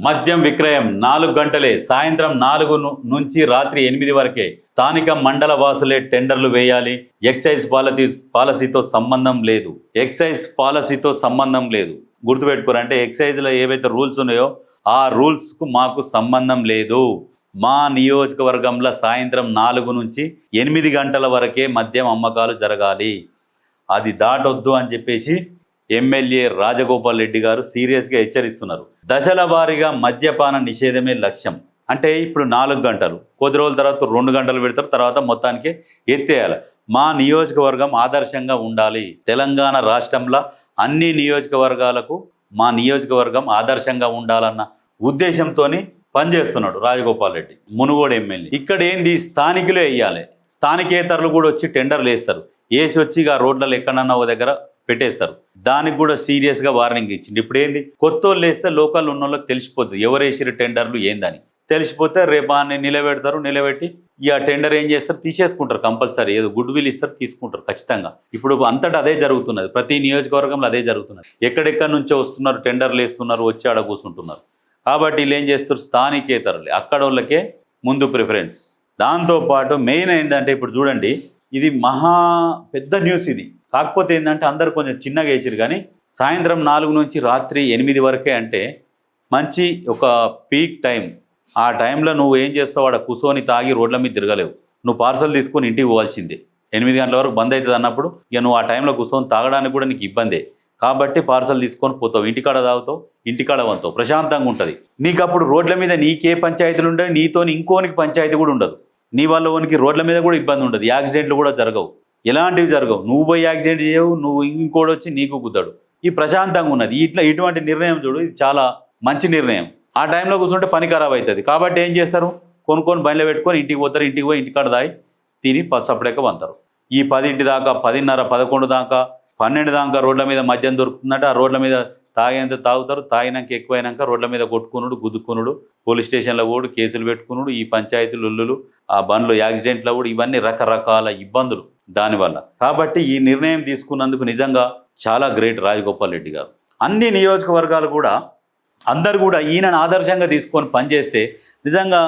మద్యం విక్రయం 4 గంటలే, సాయంత్రం 4 నుంచి రాత్రి 8 వరకే. స్థానిక మండల వాసులే టెండర్లు వేయాలి. ఎక్సైజ్ పాలసీతో సంబంధం లేదు. ఎక్సైజ్ పాలసీతో సంబంధం లేదు. గుర్తుపెట్టుకోరు. అంటే ఎక్సైజ్లో ఏవైతే రూల్స్ ఉన్నాయో ఆ రూల్స్కు మాకు సంబంధం లేదు. మా నియోజకవర్గంలో సాయంత్రం 4 నుంచి 8 గంటల వరకే మద్యం అమ్మకాలు జరగాలి. అది దాటొద్దు అని చెప్పేసి ఎమ్మెల్యే రాజగోపాల్ రెడ్డి గారు సీరియస్గా హెచ్చరిస్తున్నారు. దశల వారీగా మద్యపాన నిషేధమే లక్ష్యం. అంటే ఇప్పుడు 4 గంటలు, కొద్ది రోజుల తర్వాత 2 గంటలు పెడతారు, తర్వాత మొత్తానికి ఎత్తేయాలి. మా నియోజకవర్గం ఆదర్శంగా ఉండాలి. తెలంగాణ రాష్ట్రంలో అన్ని నియోజకవర్గాలకు మా నియోజకవర్గం ఆదర్శంగా ఉండాలన్న ఉద్దేశంతో పనిచేస్తున్నాడు రాజగోపాల్ రెడ్డి, మునుగోడు ఎమ్మెల్యే. ఇక్కడ ఏంది, స్థానికులే వేయాలి. స్థానికేతరులు కూడా వచ్చి టెండర్లు వేస్తారు. వేసి వచ్చి ఆ రోడ్లలో ఎక్కడన్నా ఒక దగ్గర పెట్టేస్తారు. దానికి కూడా సీరియస్గా వార్నింగ్ ఇచ్చింది. ఇప్పుడు ఏంది, కొత్త వాళ్ళు వేస్తే లోకల్ ఉన్న వాళ్ళకి తెలిసిపోతుంది ఎవరు వేసిరు టెండర్లు ఏందని. తెలిసిపోతే రేపాన్ని నిలబెడతారు. నిలబెట్టి ఆ టెండర్ ఏం చేస్తారు, తీసేసుకుంటారు. కంపల్సరీ ఏదో గుడ్ విల్ ఇస్తారు, తీసుకుంటారు ఖచ్చితంగా. ఇప్పుడు అంతటా అదే జరుగుతున్నది. ప్రతి నియోజకవర్గంలో అదే జరుగుతున్నది. ఎక్కడెక్కడి నుంచో వస్తున్నారు, టెండర్లు వేస్తున్నారు, వచ్చి ఆడ కూర్చుంటున్నారు. కాబట్టి వీళ్ళు ఏం చేస్తారు, స్థానికేతరులే, అక్కడ వాళ్ళకే ముందు ప్రిఫరెన్స్. దాంతోపాటు మెయిన్ ఏంటంటే ఇప్పుడు చూడండి, ఇది మహా పెద్ద న్యూస్ ఇది. కాకపోతే ఏంటంటే అందరు కొంచెం చిన్నగా వేసారు. కానీ సాయంత్రం 4 నుంచి రాత్రి 8 వరకే అంటే మంచి ఒక పీక్ టైం. ఆ టైంలో నువ్వు ఏం చేస్తావు, ఆడ కూర్చొని తాగి రోడ్ల మీద తిరగలేవు. నువ్వు పార్సల్ తీసుకొని ఇంటికి పోవాల్సిందే. 8 గంటల వరకు బంద్ అవుతుంది అన్నప్పుడు ఇక నువ్వు ఆ టైంలో కూర్చొని తాగడానికి కూడా నీకు ఇబ్బందే. కాబట్టి పార్సల్ తీసుకొని పోతావు, ఇంటికాడ తాగుతావు, ఇంటికాడ వంతావు, ప్రశాంతంగా ఉంటుంది నీకు. అప్పుడు రోడ్ల మీద నీకే పంచాయతీలు ఉండవు, నీతో ఇంకోనికి పంచాయతీ కూడా ఉండదు. నీ వల్ల ఓనికి రోడ్ల మీద కూడా ఇబ్బంది ఉండదు. యాక్సిడెంట్లు కూడా జరగవు, ఎలాంటివి జరగవు. నువ్వు పోయి యాక్సిడెంట్ చేయవు, నువ్వు ఇంకోటి వచ్చి నీకు కుద్దాడు. ఈ ప్రశాంతంగా ఉన్నది. ఇటువంటి నిర్ణయం చూడు, ఇది చాలా మంచి నిర్ణయం. ఆ టైంలో కూర్చుంటే పని ఖరాబ్ అవుతుంది. కాబట్టి ఏం చేస్తారు, కొనుక్కొని బండిలో పెట్టుకొని ఇంటికి పోతారు. ఇంటికి పోయి ఇంటికాడ దాయి తిని సపరేట్గా వంతారు. ఈ 10 దాకా, 10:30, 11 దాకా, 12 దాకా రోడ్ల మీద మద్యం దొరుకుతుందంటే ఆ రోడ్ల మీద తాగేంత తాగుతారు. తాగినాక ఎక్కువైనాక రోడ్ల మీద కొట్టుకునుడు, గుద్దుకునుడు, పోలీస్ స్టేషన్లో కూడా కేసులు పెట్టుకునుడు, ఈ పంచాయతీలు ఉల్లులు, ఆ బండ్లు యాక్సిడెంట్లో కూడా, ఇవన్నీ రకరకాల ఇబ్బందులు దానివల్ల. కాబట్టి ఈ నిర్ణయం తీసుకున్నందుకు నిజంగా చాలా గ్రేట్ రాజగోపాల్ రెడ్డి గారు. అన్ని నియోజకవర్గాలు కూడా అందరు కూడా ఈయనను ఆదర్శంగా తీసుకొని పనిచేస్తే నిజంగా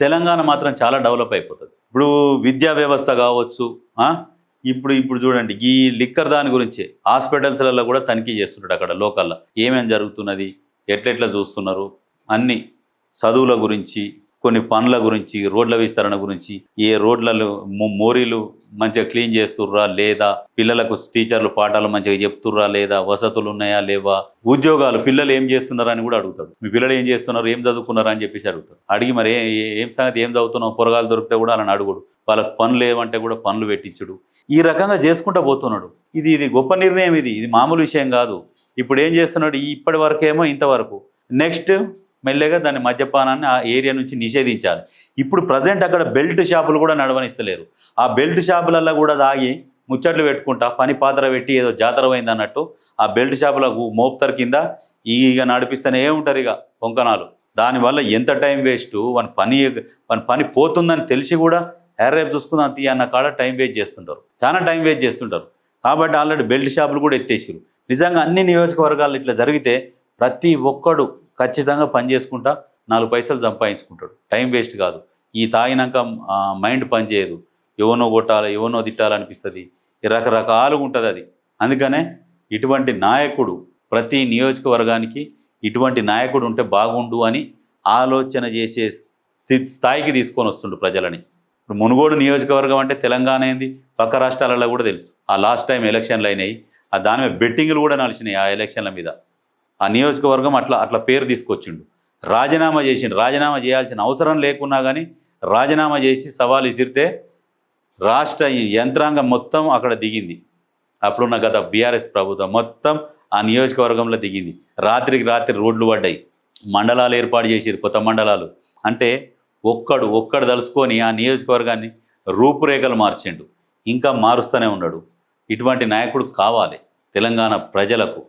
తెలంగాణ మాత్రం చాలా డెవలప్ అయిపోతుంది. ఇప్పుడు విద్యా వ్యవస్థ కావచ్చు, ఇప్పుడు చూడండి ఈ లిక్కర్ దాని గురించి హాస్పిటల్స్లలో కూడా తనిఖీ చేస్తున్నాడు. అక్కడ లోకల్లో ఏమేమి జరుగుతున్నది, ఎట్లెట్లా చూస్తున్నారు, అన్ని చదువుల గురించి, కొన్ని పనుల గురించి, రోడ్ల విస్తరణ గురించి, ఏ రోడ్లలో మోరీలు మంచిగా క్లీన్ చేస్తుర్రా లేదా, పిల్లలకు టీచర్లు పాఠాలు మంచిగా చెప్తుర్రా లేదా, వసతులు ఉన్నాయా లేవా, ఉద్యోగాలు పిల్లలు ఏం చేస్తున్నారని కూడా అడుగుతాడు. మీ పిల్లలు ఏం చేస్తున్నారు, ఏం చదువుకున్నారు అని చెప్పేసి అడుగుతాడు. అడిగి మరి ఏం సంగతి, ఏం చదువుతున్నావు, పొరగాలు దొరికితే కూడా అలా అడుగుడు. వాళ్ళకి పనులు ఏమంటే కూడా పనులు పెట్టించుడు. ఈ రకంగా చేసుకుంటూ పోతున్నాడు. ఇది గొప్ప నిర్ణయం. ఇది మామూలు విషయం కాదు. ఇప్పుడు ఏం చేస్తున్నాడు, ఇప్పటి వరకేమో ఇంతవరకు, నెక్స్ట్ మెల్లగా దాన్ని మద్యపానాన్ని ఆ ఏరియా నుంచి నిషేధించాలి. ఇప్పుడు ప్రజెంట్ అక్కడ బెల్ట్ షాపులు కూడా నడవనిస్తలేరు. ఆ బెల్ట్ షాపులలో కూడా తాగి ముచ్చట్లు పెట్టుకుంటా పని పాత్ర పెట్టి ఏదో జాతర అయింది అన్నట్టు ఆ బెల్ట్ షాపులకు మోపుతారు కింద ఇక నడిపిస్తూనే ఉంటారు ఇక పొంకనాలు. దానివల్ల ఎంత టైం వేస్ట్. మన పని పోతుందని తెలిసి కూడా రేపు చూసుకుందాం తీ అన్న కాడ టైం వేస్ట్ చేస్తుంటారు, చాలా టైం వేస్ట్ చేస్తుంటారు. కాబట్టి ఆల్రెడీ బెల్ట్ షాపులు కూడా ఎత్తేసారు. నిజంగా అన్ని నియోజకవర్గాలు ఇట్లా జరిగితే ప్రతి ఒక్కడు ఖచ్చితంగా పని చేసుకుంటా 4 పైసలు సంపాదించుకుంటాడు. టైం వేస్ట్ కాదు. ఈ తాగినాక మైండ్ పని చేయదు. ఎవనో కొట్టాలి, ఎవనో తిట్టాలనిపిస్తుంది, రకరకాలుగా ఉంటుంది అది. అందుకనే ఇటువంటి నాయకుడు ప్రతి నియోజకవర్గానికి ఇటువంటి నాయకుడు ఉంటే బాగుండు అని ఆలోచన చేసే స్థాయికి తీసుకొని వస్తుండు ప్రజలని. ఇప్పుడు మునుగోడు నియోజకవర్గం అంటే తెలంగాణ ఏంది, పక్క రాష్ట్రాలలో కూడా తెలుసు. ఆ లాస్ట్ టైం ఎలక్షన్లు అయినాయి, దాని మీద బెట్టింగ్లు కూడా నడిచినాయి ఆ ఎలక్షన్ల మీద. ఆ నియోజకవర్గం అట్లా పేరు తీసుకొచ్చిండు. రాజీనామా చేసిండు. రాజీనామా చేయాల్సిన అవసరం లేకున్నా కానీ రాజీనామా చేసి సవాల్ విసిరితే రాష్ట్ర యంత్రాంగం మొత్తం అక్కడ దిగింది. అప్పుడున్న గత బీఆర్ఎస్ ప్రభుత్వం మొత్తం ఆ నియోజకవర్గంలో దిగింది. రాత్రికి రాత్రి రోడ్లు పడ్డాయి, మండలాలు ఏర్పాటు చేసారు, కొత్త మండలాలు. అంటే ఒక్కడు తలుసుకొని ఆ నియోజకవర్గాన్ని రూపురేఖలు మార్చిండు. ఇంకా మారుస్తూనే ఉన్నాడు. ఇటువంటి నాయకుడు కావాలి తెలంగాణ ప్రజలకు.